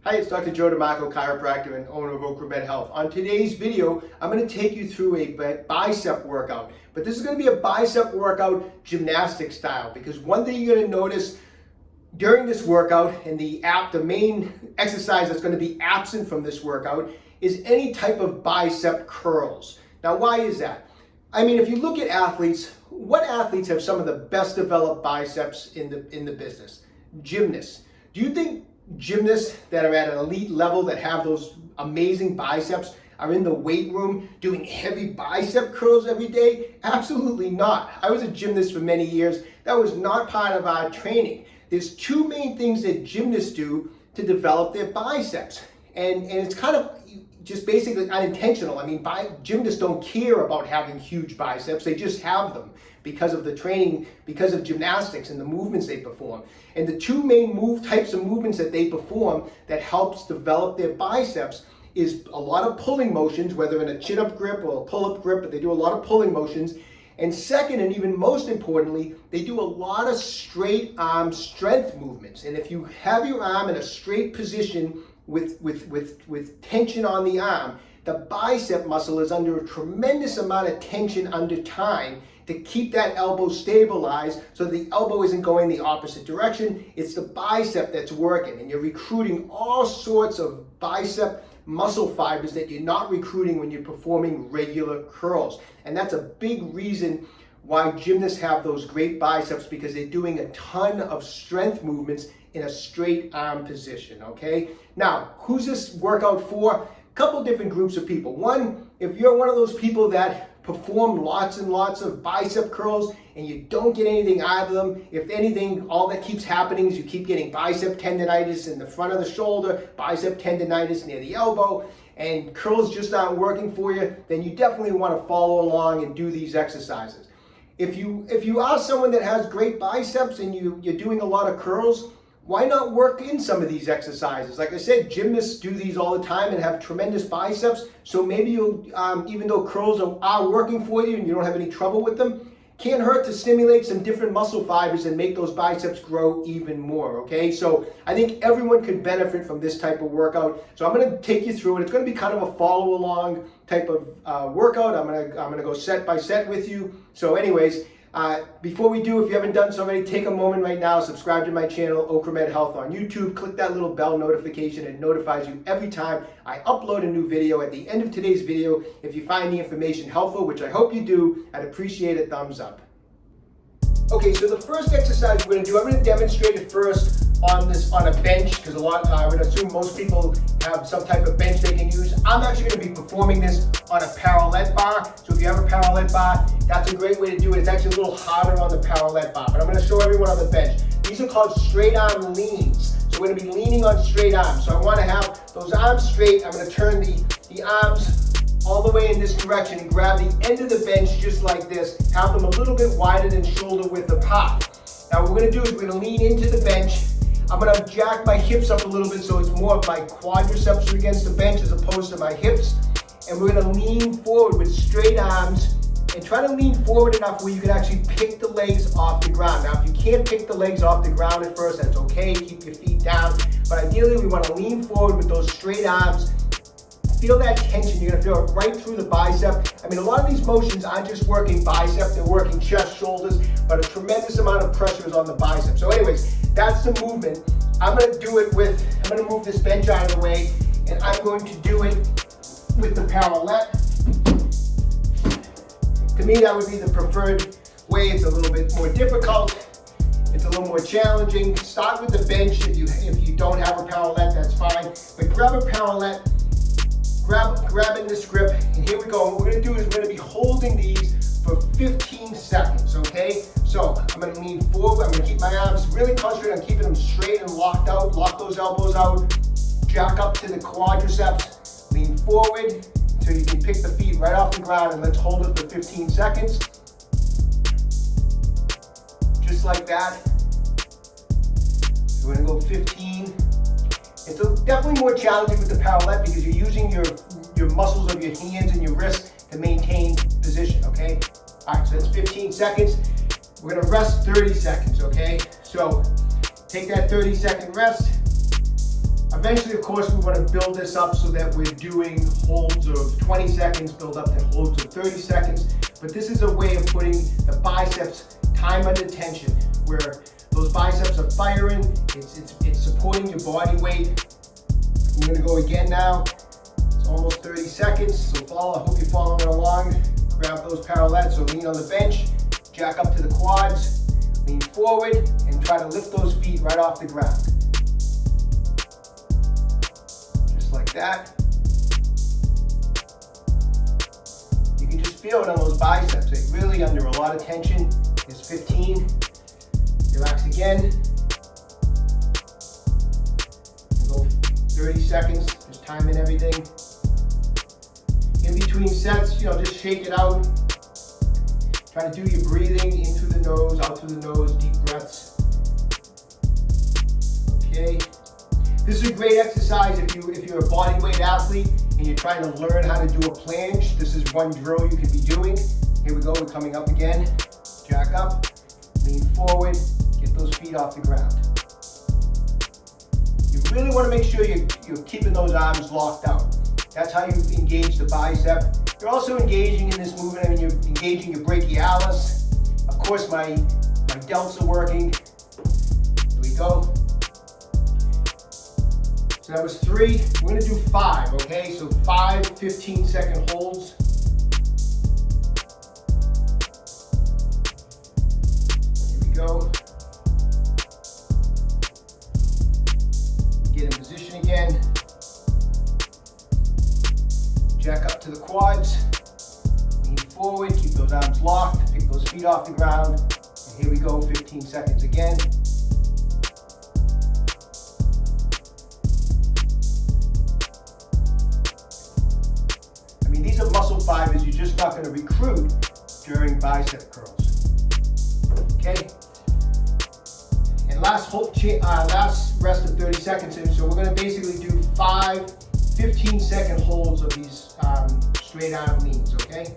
Hi, it's Dr. Joe DeMarco, chiropractor and owner of OcraMed Health. On today's video, I'm going to take you through a bicep workout. But this is going to be a bicep workout gymnastic style, because one thing you're going to notice during this workout, and the main exercise that's going to be absent from this workout is any type of bicep curls. Now, why is that? I mean, if you look at athletes, what athletes have some of the best developed biceps in the business? Gymnasts. Do you think gymnasts that are at an elite level that have those amazing biceps are in the weight room doing heavy bicep curls every day? Absolutely not. I was a gymnast for many years. That was not part of our training. There's two main things that gymnasts do to develop their biceps. And it's kind of just basically unintentional. I mean, gymnasts don't care about having huge biceps. They just have them because of the training, because of gymnastics and the movements they perform. And the two main types of movements that they perform that helps develop their biceps is a lot of pulling motions, whether in a chin-up grip or a pull-up grip, but they do a lot of pulling motions. And second, and even most importantly, they do a lot of straight arm strength movements. And if you have your arm in a straight position with tension on the arm, the bicep muscle is under a tremendous amount of tension under time to keep that elbow stabilized so the elbow isn't going the opposite direction. It's the bicep that's working, and you're recruiting all sorts of bicep muscle fibers that you're not recruiting when you're performing regular curls. And that's a big reason why gymnasts have those great biceps, because they're doing a ton of strength movements in a straight arm position, okay? Now, who's this workout for? A couple different groups of people. One, if you're one of those people that perform lots and lots of bicep curls and you don't get anything out of them, if anything, all that keeps happening is you keep getting bicep tendonitis in the front of the shoulder, bicep tendonitis near the elbow, and curls just aren't working for you, then you definitely want to follow along and do these exercises. If you are someone that has great biceps and you're doing a lot of curls, why not work in some of these exercises? Like I said, gymnasts do these all the time and have tremendous biceps. So maybe you'll, even though curls are working for you and you don't have any trouble with them, can't hurt to stimulate some different muscle fibers and make those biceps grow even more, okay? So I think everyone could benefit from this type of workout. So I'm gonna take you through it. It's gonna be kind of a follow along type of workout. I'm gonna go set by set with you. So anyways, before we do, if you haven't done so already, take a moment right now, subscribe to my channel, OcraMed Health on YouTube, click that little bell notification. It notifies you every time I upload a new video. At the end of today's video, if you find the information helpful, which I hope you do, I'd appreciate a thumbs up. Okay, so the first exercise we're going to do, I'm going to demonstrate it first on a bench, because I would assume most people have some type of bench they can use. I'm actually going to be performing this on a parallel bar. So if you have a parallel bar, that's a great way to do it. It's actually a little harder on the parallel bar, but I'm going to show everyone on the bench. These are called straight arm leans. So we're going to be leaning on straight arms. So I want to have those arms straight. I'm going to turn the arms all the way in this direction and grab the end of the bench just like this. Have them a little bit wider than shoulder width apart. Now what we're going to do is we're going to lean into the bench. I'm going to jack my hips up a little bit so it's more of my quadriceps are against the bench as opposed to my hips. And we're going to lean forward with straight arms and try to lean forward enough where you can actually pick the legs off the ground. Now if you can't pick the legs off the ground at first, that's okay. Keep your feet down. But ideally we want to lean forward with those straight arms. Feel that tension. You're going to feel it right through the bicep. I mean, a lot of these motions aren't just working bicep, they're working chest, shoulders, but a tremendous amount of pressure is on the bicep. So anyways, that's the movement. I'm going to move this bench out of the way, and I'm going to do it with the parallel. To me, that would be the preferred way. It's a little bit more difficult. It's a little more challenging. Start with the bench. If you don't have a parallel, that's fine. But grab a parallel. Grab in this grip, and here we go. What we're going to do is we're going to be holding these for 15 seconds, okay? So I'm going to lean forward. I'm going to keep my arms really concentrated on keeping them straight and locked out. Lock those elbows out. Jack up to the quadriceps. Lean forward so you can pick the feet right off the ground, and let's hold it for 15 seconds. Just like that. So we're going to go 15. It's definitely more challenging with the parallel because you're using your muscles of your hands and your wrists to maintain position, okay? All right, so that's 15 seconds. We're gonna rest 30 seconds, okay? So take that 30-second rest. Eventually, of course, we want to build this up so that we're doing holds of 20 seconds, build up to holds of 30 seconds. But this is a way of putting the biceps time under tension, where those biceps are firing, it's supporting your body weight. I'm gonna go again now. It's almost 30 seconds, so I hope you're following along. Grab those parallettes, so lean on the bench, jack up to the quads, lean forward, and try to lift those feet right off the ground. Just like that. You can just feel it on those biceps. They're really under a lot of tension. There's 15. Relax again. Go 30 seconds, just timing everything. In between sets, just shake it out. Try to do your breathing in through the nose, out through the nose, deep breaths. Okay. This is a great exercise if you're a bodyweight athlete and you're trying to learn how to do a planche. This is one drill you can be doing. Here we go, we're coming up again. Jack up, lean forward, get those feet off the ground. You really want to make sure you're keeping those arms locked out. That's how you engage the bicep. You're also engaging in this movement, you're engaging your brachialis. Of course, my delts are working. Here we go. So that was 3. We're going to do 5, okay? So 5 15-second holds. Here we go. Get in position again. Jack up to the quads. Lean forward, keep those arms locked, pick those feet off the ground. And here we go, 15 seconds again. These are muscle fibers you're just not going to recruit during bicep curls. Okay? And last rest of 30 seconds in, so we're going to basically do 5 15-second holds of these straight arm leans, okay?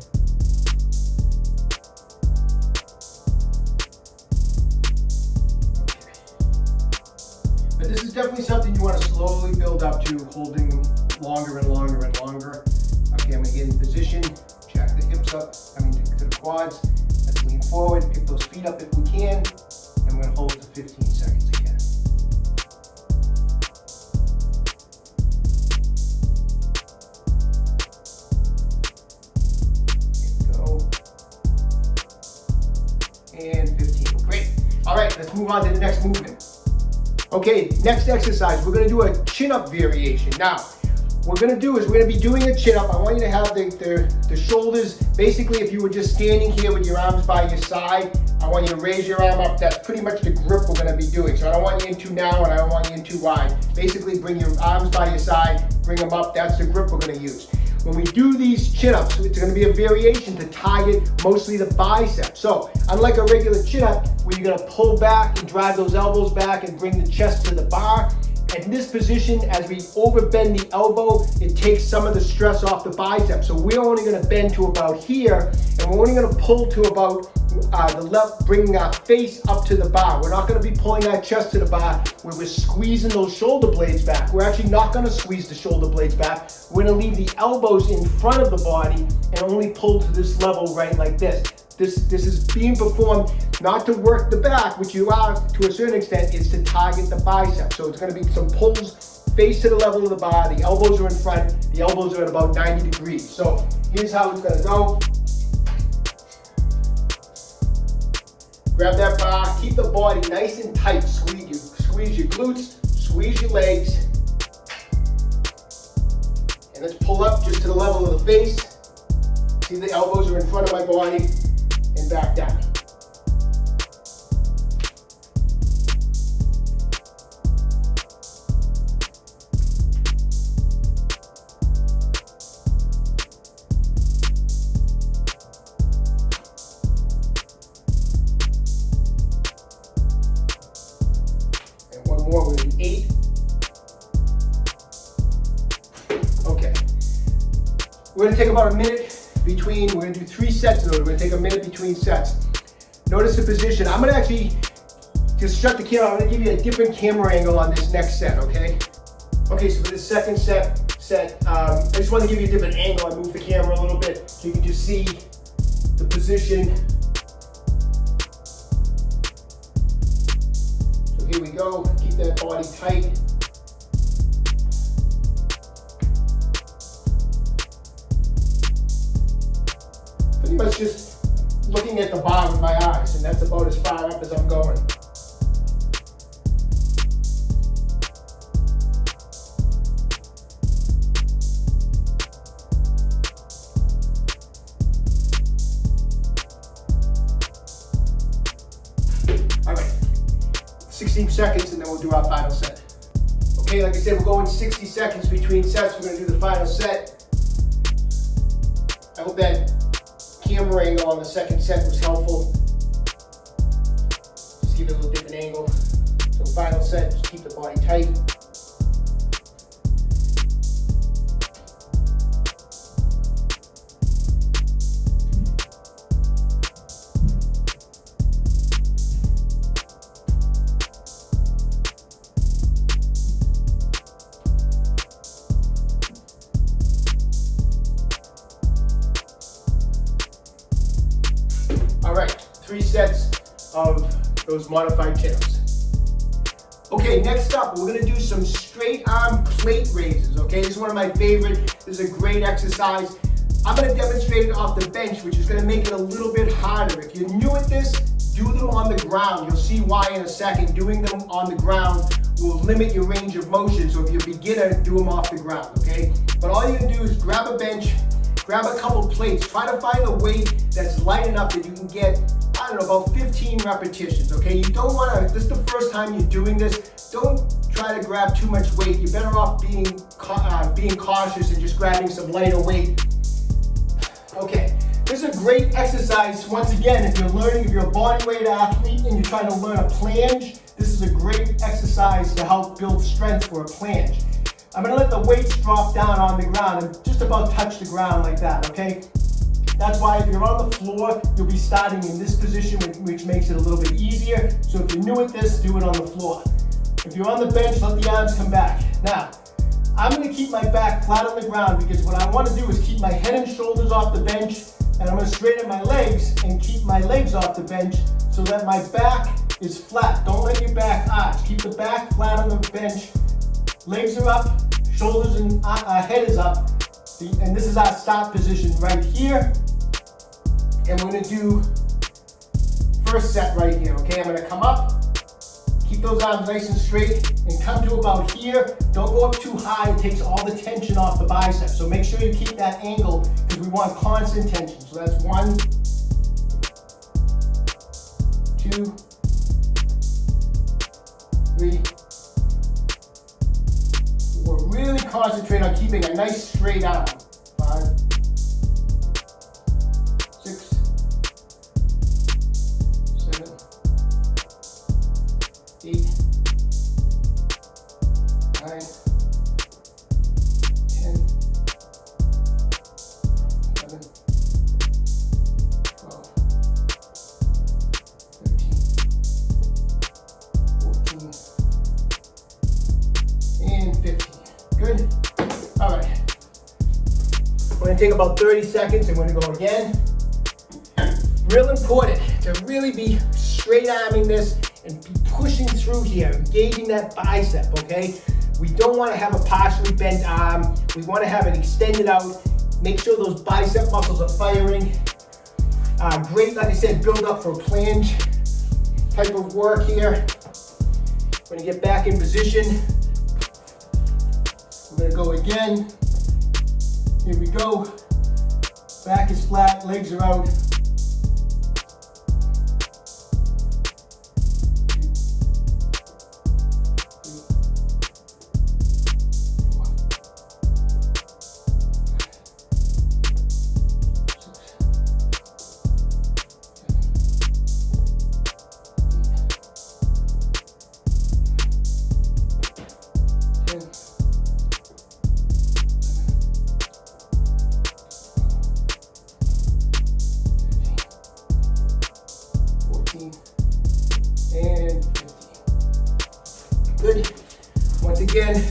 But this is definitely something you want to slowly build up to, holding longer and longer and longer. Okay, I'm going to get in position, jack the hips up, to the quads. Let's lean forward, pick those feet up if we can, and we're going to hold it for 15 seconds again. Here we go. And 15. Great. All right, let's move on to the next movement. Okay, next exercise, we're going to do a chin-up variation. Now, what we're going to do is we're going to be doing a chin-up. I want you to have the shoulders, basically if you were just standing here with your arms by your side, I want you to raise your arm up. That's pretty much the grip we're going to be doing. So I don't want you in too narrow and I don't want you in too wide. Basically bring your arms by your side, bring them up. That's the grip we're going to use. When we do these chin-ups, it's going to be a variation to target mostly the bicep. So unlike a regular chin-up where you're going to pull back and drive those elbows back and bring the chest to the bar, in this position, as we overbend the elbow, it takes some of the stress off the bicep. So we're only going to bend to about here, and we're only going to pull to about the left, bringing our face up to the bar. We're not going to be pulling our chest to the bar where we're squeezing those shoulder blades back. We're actually not going to squeeze the shoulder blades back. We're going to leave the elbows in front of the body and only pull to this level right like this. This is being performed not to work the back, which you are to a certain extent, is to target the bicep. So it's going to be some pulls face to the level of the bar. The elbows are in front. The elbows are at about 90 degrees. So here's how it's going to go. Grab that bar. Keep the body nice and tight. Squeeze your glutes. Squeeze your legs. And let's pull up just to the level of the face. See, the elbows are in front of my body. And back down. And one more, we're going to do 8. Okay. We're going to take about a minute. We're going to do 3 sets in order. We're going to take a minute between sets. Notice the position. I'm going to actually just shut the camera. I'm going to give you a different camera angle on this next set, okay? Okay, so for the second set, I just want to give you a different angle. I moved the camera a little bit so you can just see the position. So here we go. Keep that body tight. Pretty much just looking at the bar with my eyes, and that's about as far up as I'm going. All right, 16 seconds and then we'll do our final set. Okay, like I said, we're going 60 seconds between sets. We're gonna do the final set. I hope that camera angle on the second set was helpful. Just give it a little different angle. So final set, just keep the body tight. All right, 3 sets of those modified chin-ups. Okay, next up, we're gonna do some straight arm plate raises, okay? This is one of my favorite. This is a great exercise. I'm gonna demonstrate it off the bench, which is gonna make it a little bit harder. If you're new at this, do them on the ground. You'll see why in a second. Doing them on the ground will limit your range of motion. So if you're a beginner, do them off the ground, okay? But all you can do is grab a bench, grab a couple plates. Try to find a weight that's light enough that you can get, I don't know, about 15 repetitions, okay? You don't wanna, this is the first time you're doing this, don't try to grab too much weight. You're better off being cautious and just grabbing some lighter weight. Okay, this is a great exercise. Once again, if you're learning, if you're a bodyweight athlete and you're trying to learn a planche, this is a great exercise to help build strength for a planche. I'm gonna let the weights drop down on the ground and just about touch the ground like that, okay? That's why if you're on the floor, you'll be starting in this position, which makes it a little bit easier. So if you're new at this, do it on the floor. If you're on the bench, let the arms come back. Now, I'm gonna keep my back flat on the ground because what I wanna do is keep my head and shoulders off the bench, and I'm gonna straighten my legs and keep my legs off the bench so that my back is flat. Don't let your back arch. Keep the back flat on the bench. Legs are up, shoulders and head is up. And this is our start position right here. And we're gonna do first set right here, okay? I'm gonna come up, keep those arms nice and straight, and come to about here. Don't go up too high, it takes all the tension off the biceps. So make sure you keep that angle because we want constant tension. So that's 1, 2, 3, 4. Really concentrate on keeping a nice straight arm. 5, 6, 7, 8, 9, 10, 11, 12, 13, 14, and 15. Good. All right. We're going to take about 30 seconds and we're going to go again. Real important to really be straight arming this and be pushing through here, engaging that bicep, okay? We don't want to have a partially bent arm. We want to have it extended out. Make sure those bicep muscles are firing. Great, like I said, build up for a planche type of work here. We're going to get back in position. We're going to go again. Here we go. Back is flat, legs are out. 14, and 15. Good. Once again,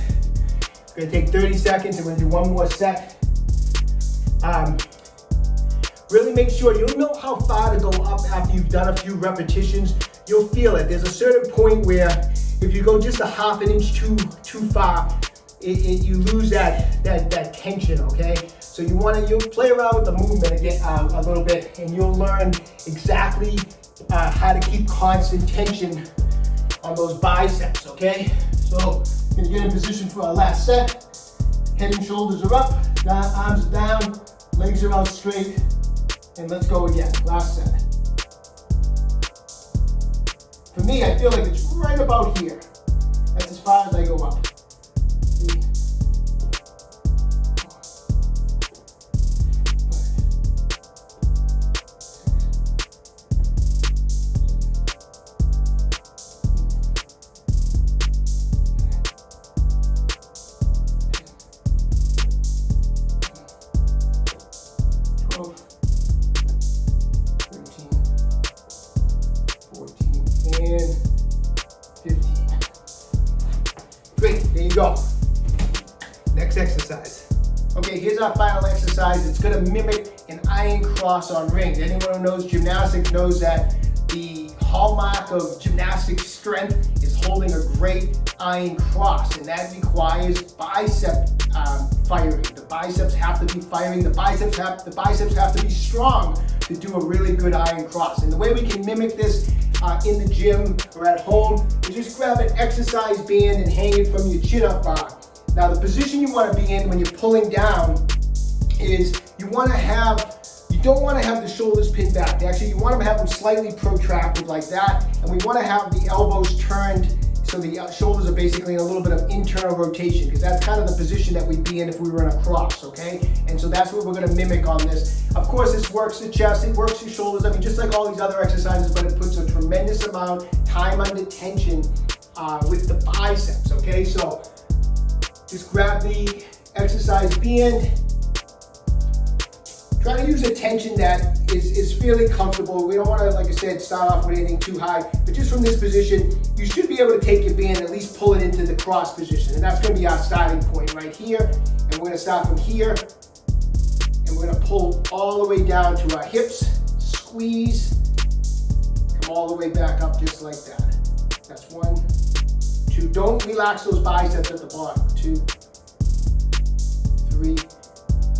We're gonna take 30 seconds and we're gonna do one more set. Really make sure you'll know how far to go up after you've done a few repetitions. You'll feel it. There's a certain point where if you go just a half an inch too far, you lose that tension, okay? So you'll play around with the movement again a little bit, and you'll learn exactly how to keep constant tension on those biceps, okay? So we're gonna get in position for our last set. Head and shoulders are up, arms are down, legs are out straight, and let's go again, last set. For me, I feel like it's right about here. That's as far as I go up. 3, 4, 5, 6, 7, 8, 9, 10, 12, 13, 14, and 15. Great, there you go. Next exercise. Okay, here's our final exercise. It's gonna mimic an iron cross on rings. Anyone who knows gymnastics knows that the hallmark of gymnastic strength is holding a great iron cross, and that requires bicep firing. The biceps have to be firing. The biceps have to be strong to do a really good iron cross. And the way we can mimic this in the gym or at home is just grab an exercise band and hang it from your chin-up bar. Now, the position you want to be in when you're pulling down is you don't want to have the shoulders pinned back. Actually, you want to have them slightly protracted like that, and we want to have the elbows turned so the shoulders are basically in a little bit of internal rotation, because that's kind of the position that we'd be in if we were in a cross, okay? And so that's what we're going to mimic on this. Of course, this works the chest, it works your shoulders, I mean, just like all these other exercises, but it puts a tremendous amount of time under tension with the biceps, okay? So just grab the exercise band. Try to use a tension that is fairly comfortable. We don't want to, like I said, start off with anything too high, but just from this position, you should be able to take your band and at least pull it into the cross position. And that's going to be our starting point right here. And we're going to start from here, and we're going to pull all the way down to our hips, squeeze, come all the way back up just like that. That's 1, 2. Don't relax those biceps at the bottom. 2, 3.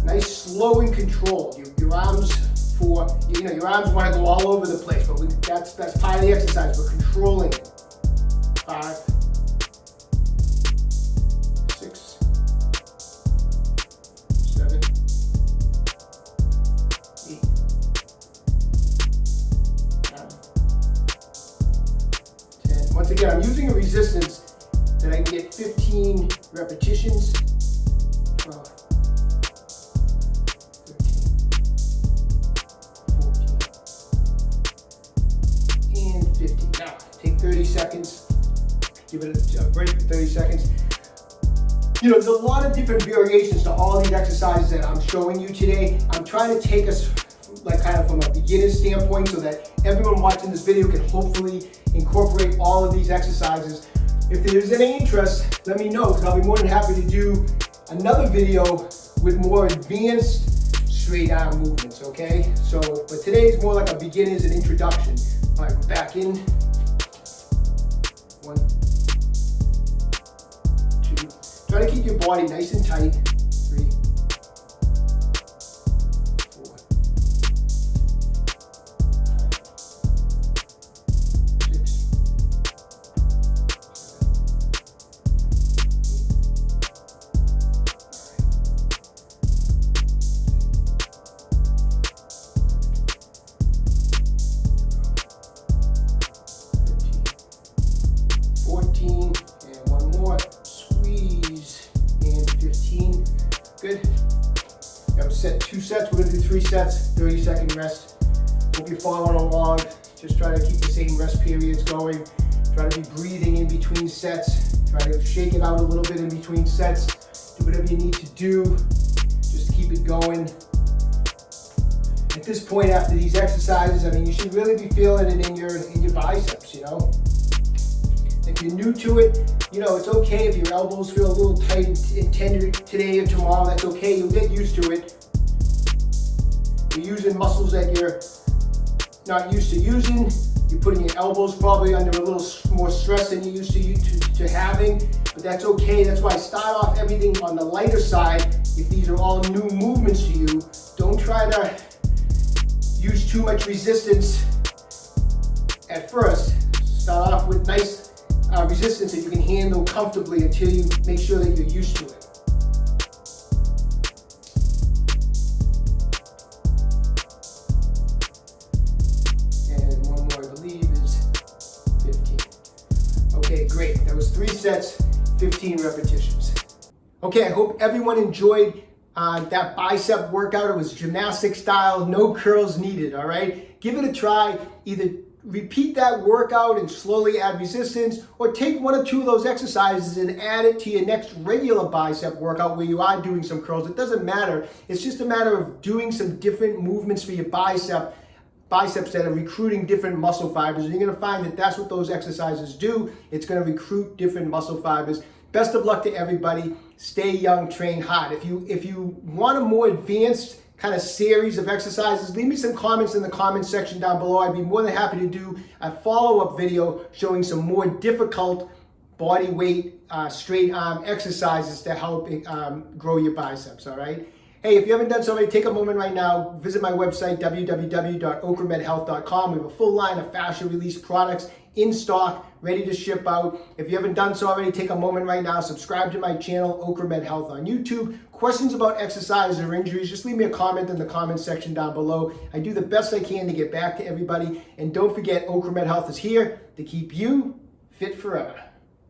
Nice, slow and controlled. Your arms your arms want to go all over the place, but that's part of the exercise. We're controlling it. 5, 6, 7, 8, 9, 10. Once again, I'm using a resistance that I can get 15 repetitions. 12. 15. Now, take 30 seconds, give it a break for 30 seconds. You know, there's a lot of different variations to all these exercises that I'm showing you today. I'm trying to take us like kind of from a beginner's standpoint so that everyone watching this video can hopefully incorporate all of these exercises. If there's any interest, let me know, because I'll be more than happy to do another video with more advanced straight arm movements, okay? So, but today is more like a beginner's and introduction. All right, we're back in. 1, 2. Try to keep your body nice and tight. 3, 4, 5, 6, 14, and one more, squeeze, and 15. Good. That was 2 sets. We're gonna do 3 sets, 30-second rest. Hope you're following along. Just try to keep the same rest periods going. Try to be breathing in between sets. Try to shake it out a little bit in between sets. Do whatever you need to do. Just keep it going. At this point, after these exercises, I mean, you should really be feeling it in your biceps, you know? They If you're new to it, it's okay if your elbows feel a little tight and tender today or tomorrow. That's okay. You'll get used to it. You're using muscles that you're not used to using. You're putting your elbows probably under a little more stress than you're used to having, but that's okay. That's why I start off everything on the lighter side. If these are all new movements to you, don't try to use too much resistance at first. Start off with nice resistance that you can handle comfortably until you make sure that you're used to it. And one more, I believe, is 15. Okay, great. That was 3 sets, 15 repetitions. Okay, I hope everyone enjoyed that bicep workout. It was gymnastic style, no curls needed, all right? Give it a try. Either repeat that workout and slowly add resistance, or take 1 or 2 of those exercises and add it to your next regular bicep workout where you are doing some curls. It doesn't matter. It's just a matter of doing some different movements for your biceps that are recruiting different muscle fibers. And you're going to find that that's what those exercises do. It's going to recruit different muscle fibers. Best of luck to everybody. Stay young, train hard. If you want a more advanced kind of series of exercises, leave me some comments in the comment section down below. I'd be more than happy to do a follow-up video showing some more difficult body weight straight arm exercises to help grow your biceps, all right? Hey, if you haven't done so already, take a moment right now, visit my website, www.OcraMedHealth.com. We have a full line of fascia release products in stock, ready to ship out. If you haven't done so already, take a moment right now, subscribe to my channel, OcraMed Health on YouTube. Questions about exercise or injuries, just leave me a comment in the comment section down below. I do the best I can to get back to everybody. And don't forget, OcraMed Health is here to keep you fit forever.